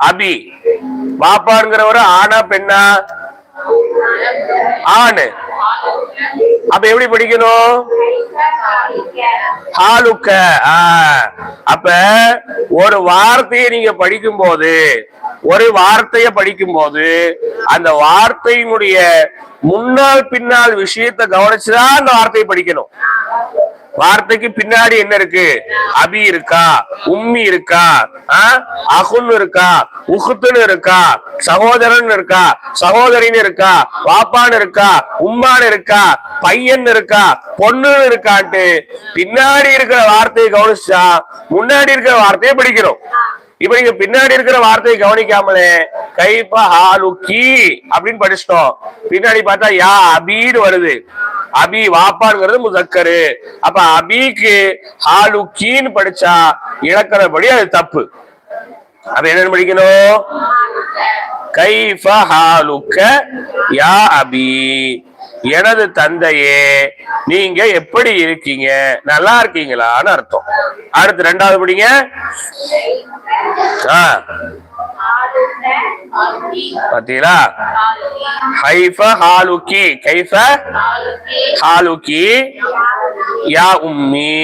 அபி. வாப்பாங்கிறவரு ஆனா பெண்ணா? ஆணு. அப்ப எப்படி படிக்கணும்? ஹாலுக்க. அப்ப ஒரு வார்த்தையை நீங்க படிக்கும் போது, ஒரு வார்த்தையை படிக்கும் போது அந்த வார்த்தையினுடைய முன்னால் பின்னால் விஷயத்தை கவனிச்சுதான் அந்த வார்த்தையை படிக்கணும். வார்த்தைக்கு பின்னாடி என்ன இருக்கு? அபி இருக்கா, உம்மி இருக்கா, அகுன் இருக்கா, உஹுத்துன்னு இருக்கா, சகோதரன் இருக்கா, சகோதரின்னு இருக்கா, வாப்பான்னு இருக்கா, உம்மான்னு இருக்கா, பையன் இருக்கா, பொண்ணுன்னு இருக்கான்ட்டு பின்னாடி இருக்கிற வார்த்தையை கவனிச்சா முன்னாடி இருக்கிற வார்த்தையை படிக்கிறோம். இப்ப நீங்க பின்னாடி இருக்கிற வார்த்தையை கவனிக்காமலே கைஃப ஹாலுக்கி அப்படின்னு படிச்சிட்டோம். பின்னாடி பார்த்தா யா அபின்னு வருது. அபி வாப்பாங்கிறது முசக்கரு. அப்ப அபிக்கு ஹாலுக்கின்னு படிச்சா இலக்கணப்படி அது தப்பு. அப்ப என்னன்னு படிக்கணும்? கைஃப ஹாலுக்க யா அபி, எனது தந்தையே நீங்க எப்படி இருக்கீங்க, நல்லா இருக்கீங்களான்னு அர்த்தம். அடுத்து ரெண்டாவது படிங்க. பாத்தீங்களா? கைஃப ஹாலுக்கி, கைஃப ஹாலுக்கி யா உம்மி.